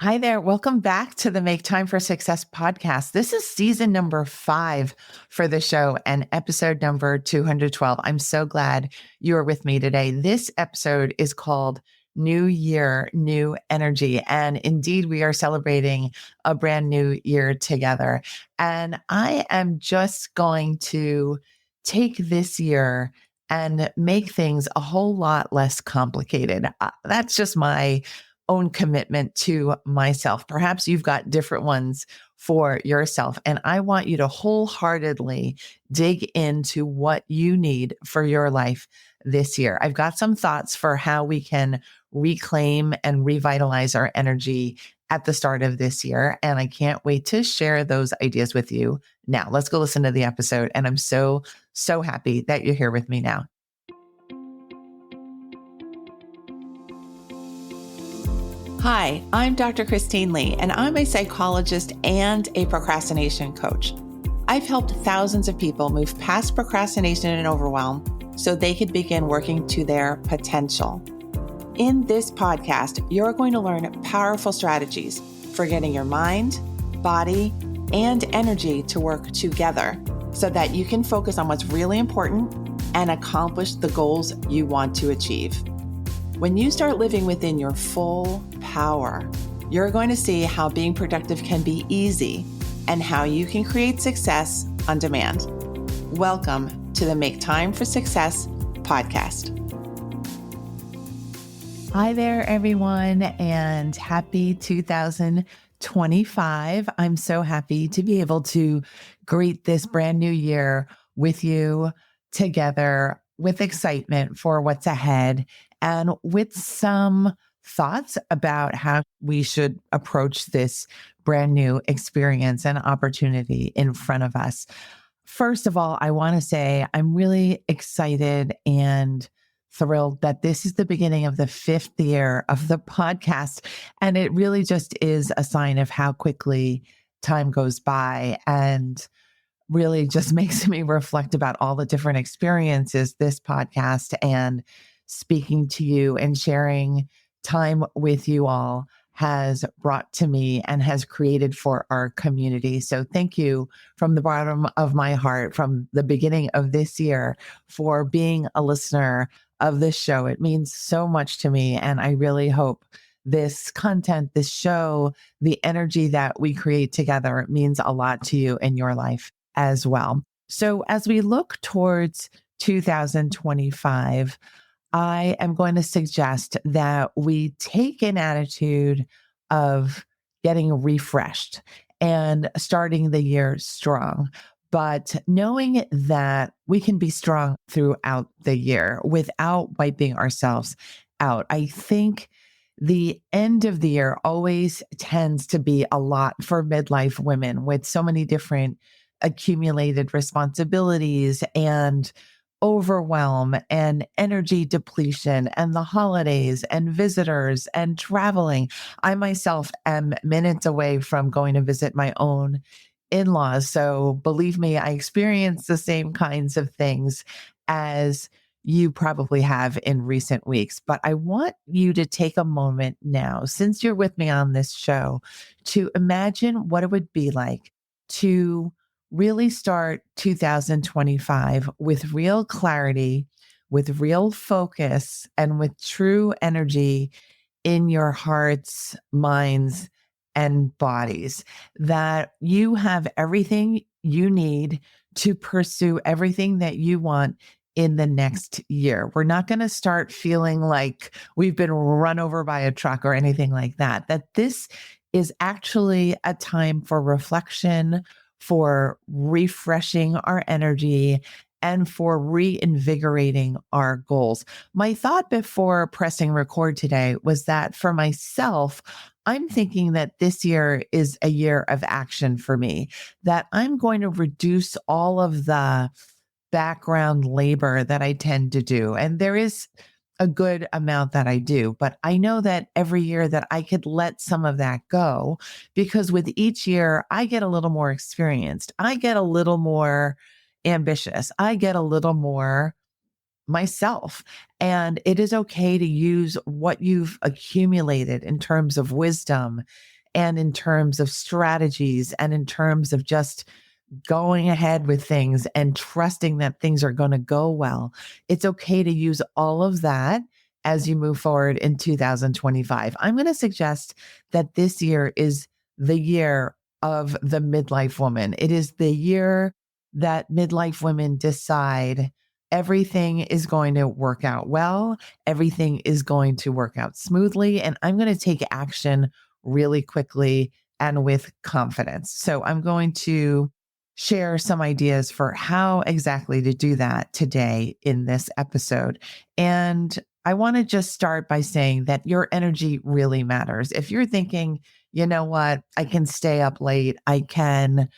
Hi there. Welcome back to the Make Time for Success podcast. This is season number 5 for the show and episode number 212. I'm so glad you are with me today. This episode is called New Year, New Energy. And indeed, we are celebrating a brand new year together. And I am just going to take this year and make things a whole lot less complicated. That's just my own commitment to myself. Perhaps you've got different ones for yourself. And I want you to wholeheartedly dig into what you need for your life this year. I've got some thoughts for how we can reclaim and revitalize our energy at the start of this year. And I can't wait to share those ideas with you now. Let's go listen to the episode. And I'm so happy that you're here with me now. Hi, I'm Dr. Christine Lee, and I'm a psychologist and a procrastination coach. I've helped thousands of people move past procrastination and overwhelm so they could begin working to their potential. In this podcast, you're going to learn powerful strategies for getting your mind, body, and energy to work together so that you can focus on what's really important and accomplish the goals you want to achieve. When you start living within your full power, you're going to see how being productive can be easy and how you can create success on demand. Welcome to the Make Time for Success podcast. Hi there, everyone, and happy 2025. I'm so happy to be able to greet this brand new year with you together with excitement for what's ahead and with some thoughts about how we should approach this brand new experience and opportunity in front of us. First of all, I want to say I'm really excited and thrilled that this is the beginning of the 5th year of the podcast. And it really just is a sign of how quickly time goes by and really just makes me reflect about all the different experiences this podcast and speaking to you and sharing time with you all has brought to me and has created for our community. So thank you from the bottom of my heart from the beginning of this year for being a listener of this show. It means so much to me. And I really hope this content, this show, the energy that we create together means a lot to you in your life as well. So as we look towards 2025, I am going to suggest that we take an attitude of getting refreshed and starting the year strong, but knowing that we can be strong throughout the year without wiping ourselves out. I think the end of the year always tends to be a lot for midlife women with so many different accumulated responsibilities and overwhelm and energy depletion and the holidays and visitors and traveling. I myself am minutes away from going to visit my own in-laws. So believe me, I experience the same kinds of things as you probably have in recent weeks. But I want you to take a moment now, since you're with me on this show, to imagine what it would be like to really start 2025 with real clarity, with real focus, and with true energy in your hearts, minds, and bodies, that you have everything you need to pursue everything that you want in the next year. We're not going to start feeling like we've been run over by a truck or anything like that, that this is actually a time for reflection, for refreshing our energy, and for reinvigorating our goals. My thought before pressing record today was that for myself, I'm thinking that this year is a year of action for me, that I'm going to reduce all of the background labor that I tend to do. And there is a good amount that I do, but I know that every year that I could let some of that go, because with each year I get a little more experienced. I get a little more ambitious. I get a little more myself. And it is okay to use what you've accumulated in terms of wisdom and in terms of strategies and in terms of just going ahead with things and trusting that things are going to go well. It's okay to use all of that as you move forward in 2025. I'm going to suggest that this year is the year of the midlife woman. It is the year that midlife women decide everything is going to work out well, everything is going to work out smoothly, and I'm going to take action really quickly and with confidence. So I'm going to share some ideas for how exactly to do that today in this episode. And I want to just start by saying that your energy really matters. If you're thinking, you know what, I can stay up late, I can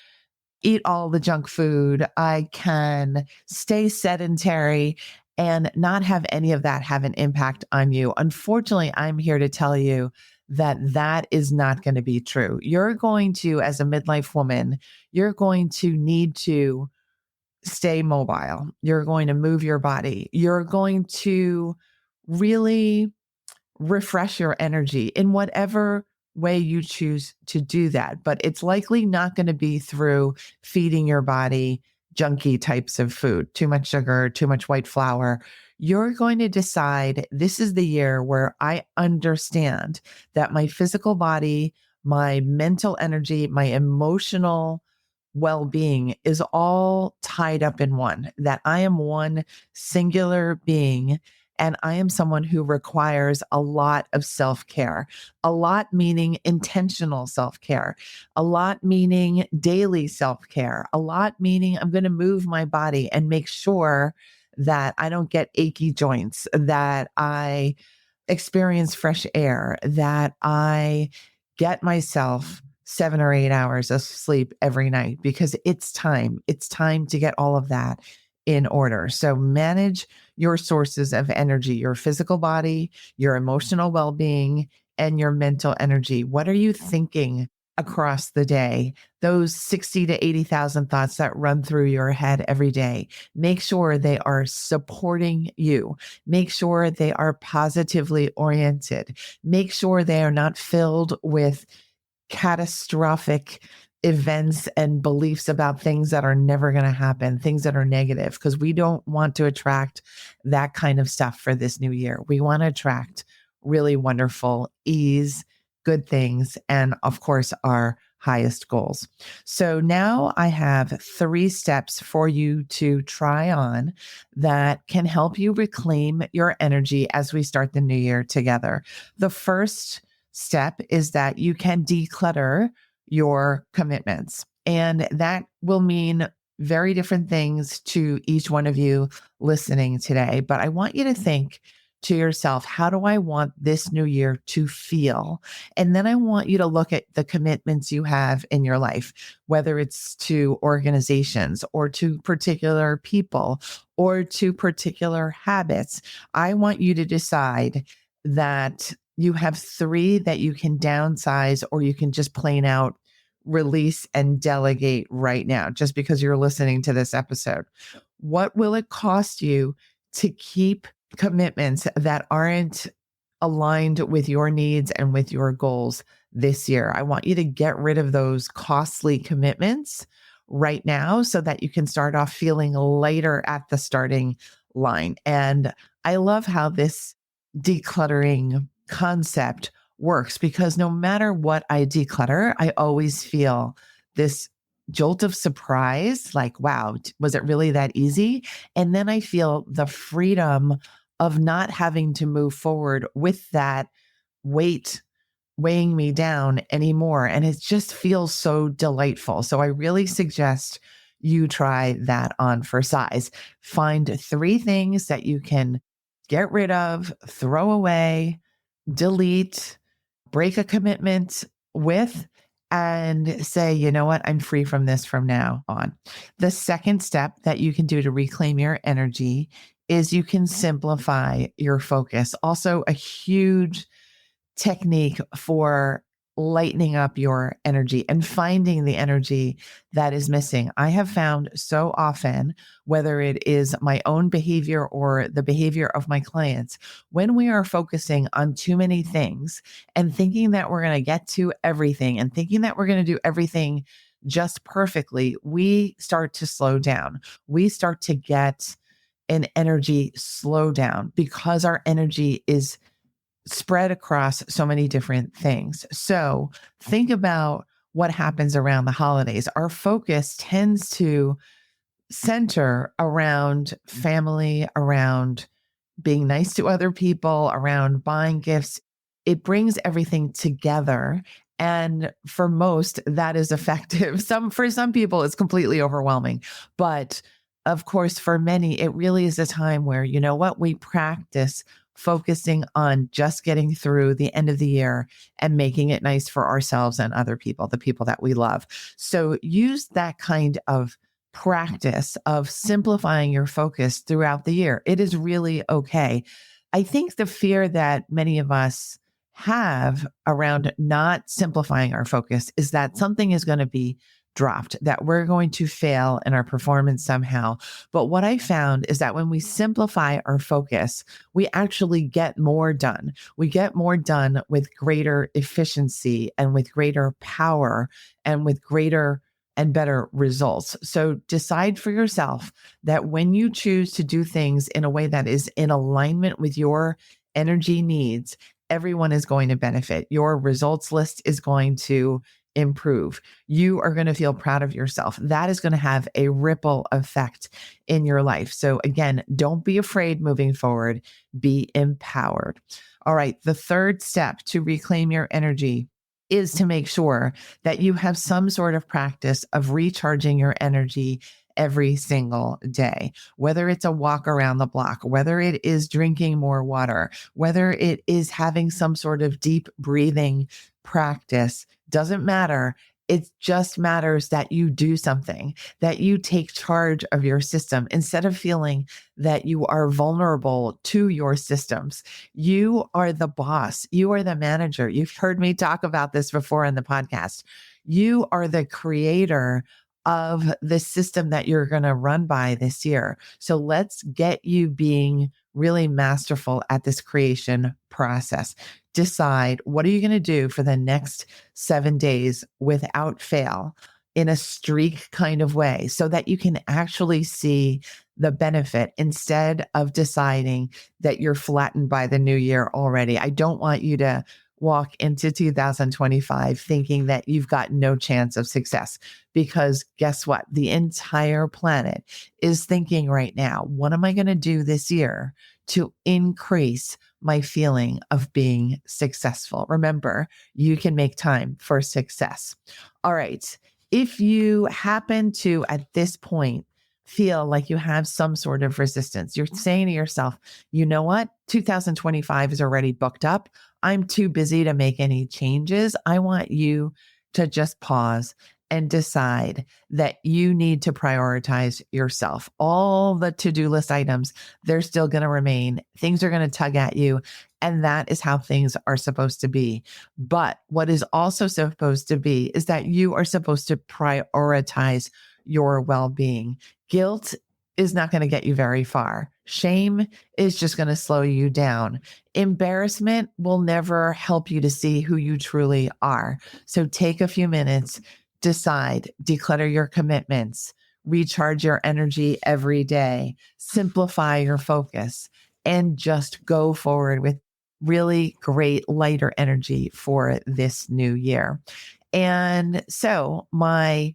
eat all the junk food, I can stay sedentary and not have any of that have an impact on you. Unfortunately, I'm here to tell you that that is not going to be true. You're going to, as a midlife woman, you're going to need to stay mobile. You're going to move your body. You're going to really refresh your energy in whatever way you choose to do that. But it's likely not going to be through feeding your body junky types of food, too much sugar, too much white flour. You're going to decide this is the year where I understand that my physical body, my mental energy, my emotional well being is all tied up in one, that I am one singular being and I am someone who requires a lot of self care, a lot meaning intentional self care, a lot meaning daily self care, a lot meaning I'm going to move my body and make sure that I don't get achy joints, that I experience fresh air, that I get myself 7 or 8 hours of sleep every night because it's time. It's time to get all of that in order. So manage your sources of energy, your physical body, your emotional well-being, and your mental energy. What are you thinking across the day? Those 60 to 80,000 thoughts that run through your head every day. Make sure they are supporting you. Make sure they are positively oriented. Make sure they are not filled with catastrophic events and beliefs about things that are never going to happen, things that are negative, because we don't want to attract that kind of stuff for this new year. We want to attract really wonderful ease, good things, and of course, our highest goals. So now I have 3 steps for you to try on that can help you reclaim your energy as we start the new year together. The first step is that you can declutter your commitments. And that will mean very different things to each one of you listening today. But I want you to think to yourself, how do I want this new year to feel? And then I want you to look at the commitments you have in your life, whether it's to organizations or to particular people or to particular habits. I want you to decide that you have 3 that you can downsize or you can just plain out release and delegate right now, just because you're listening to this episode. What will it cost you to keep commitments that aren't aligned with your needs and with your goals this year? I want you to get rid of those costly commitments right now so that you can start off feeling lighter at the starting line. And I love how this decluttering concept works because no matter what I declutter, I always feel this jolt of surprise, like, wow, was it really that easy? And then I feel the freedom of not having to move forward with that weight weighing me down anymore. And it just feels so delightful. So I really suggest you try that on for size. Find 3 things that you can get rid of, throw away, delete, break a commitment with, and say, you know what, I'm free from this from now on. The second step that you can do to reclaim your energy is you can simplify your focus. Also, a huge technique for lightening up your energy and finding the energy that is missing. I have found so often, whether it is my own behavior or the behavior of my clients, when we are focusing on too many things and thinking that we're going to get to everything and thinking that we're going to do everything just perfectly, we start to slow down. We start to get an energy slowdown because our energy is spread across so many different things. So think about what happens around the holidays. Our focus tends to center around family, around being nice to other people, around buying gifts. It brings everything together. And for most, that is effective. For some people, it's completely overwhelming. But of course, for many, it really is a time where, you know what, we practice focusing on just getting through the end of the year and making it nice for ourselves and other people, the people that we love. So use that kind of practice of simplifying your focus throughout the year. It is really okay. I think the fear that many of us have around not simplifying our focus is that something is going to be dropped, that we're going to fail in our performance somehow. But what I found is that when we simplify our focus, we actually get more done. We get more done with greater efficiency and with greater power and with greater and better results. So decide for yourself that when you choose to do things in a way that is in alignment with your energy needs, everyone is going to benefit. Your results list is going to improve. You are going to feel proud of yourself. That is going to have a ripple effect in your life. So again, don't be afraid moving forward. Be empowered. All right. The third step to reclaim your energy is to make sure that you have some sort of practice of recharging your energy every single day, whether it's a walk around the block, whether it is drinking more water, whether it is having some sort of deep breathing practice, doesn't matter. It just matters that you do something, that you take charge of your system instead of feeling that you are vulnerable to your systems. You are the boss. You are the manager. You've heard me talk about this before in the podcast. You are the creator of the system that you're going to run by this year. So let's get you being really masterful at this creation process. Decide, what are you going to do for the next 7 days without fail in a streak kind of way so that you can actually see the benefit instead of deciding that you're flattened by the new year already. I don't want you to walk into 2025 thinking that you've got no chance of success, because guess what? The entire planet is thinking right now, what am I going to do this year to increase my feeling of being successful? Remember, you can make time for success. All right. If you happen to, at this point, feel like you have some sort of resistance, you're saying to yourself, you know what? 2025 is already booked up. I'm too busy to make any changes. I want you to just pause and decide that you need to prioritize yourself. All the to-do list items, they're still going to remain. Things are going to tug at you. And that is how things are supposed to be. But what is also supposed to be is that you are supposed to prioritize your well-being. Guilt is not going to get you very far. Shame is just going to slow you down. Embarrassment will never help you to see who you truly are. So take a few minutes, decide, declutter your commitments, recharge your energy every day, simplify your focus, and just go forward with really great lighter energy for this new year. And so my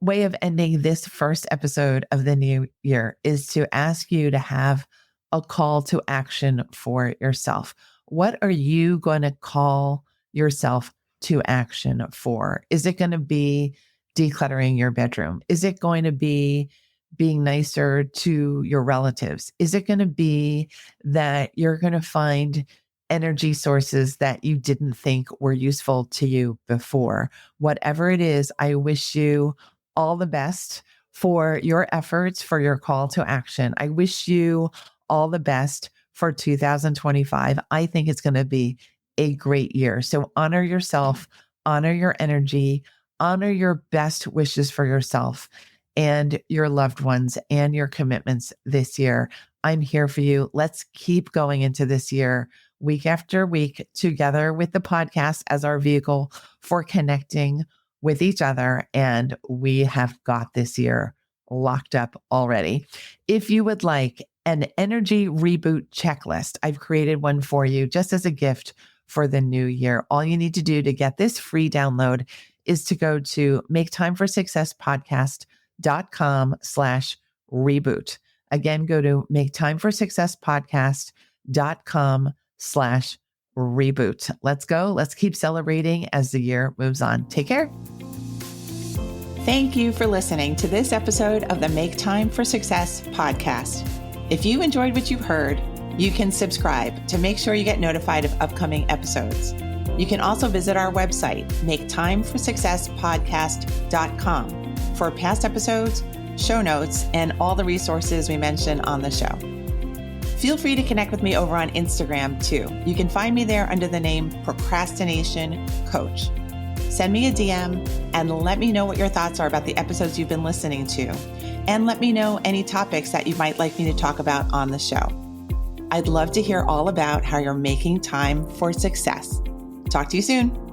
way of ending this first episode of the new year is to ask you to have a call to action for yourself. What are you going to call yourself to action for? Is it going to be decluttering your bedroom? Is it going to be being nicer to your relatives? Is it going to be that you're going to find energy sources that you didn't think were useful to you before? Whatever it is, I wish you all the best for your efforts, for your call to action. I wish you all the best for 2025. I think it's going to be a great year. So honor yourself, honor your energy, honor your best wishes for yourself and your loved ones and your commitments this year. I'm here for you. Let's keep going into this year, week after week, together with the podcast as our vehicle for connecting with each other. And we have got this year locked up already. If you would like an energy reboot checklist, I've created one for you just as a gift for the new year. All you need to do to get this free download is to go to maketimeforsuccesspodcast.com/reboot. Again, go to maketimeforsuccesspodcast.com/reboot. Let's go. Let's keep celebrating as the year moves on. Take care. Thank you for listening to this episode of the Make Time for Success podcast. If you enjoyed what you've heard, you can subscribe to make sure you get notified of upcoming episodes. You can also visit our website, maketimeforsuccesspodcast.com, for past episodes, show notes, and all the resources we mention on the show. Feel free to connect with me over on Instagram too. You can find me there under the name Procrastination Coach. Send me a DM and let me know what your thoughts are about the episodes you've been listening to. And let me know any topics that you might like me to talk about on the show. I'd love to hear all about how you're making time for success. Talk to you soon.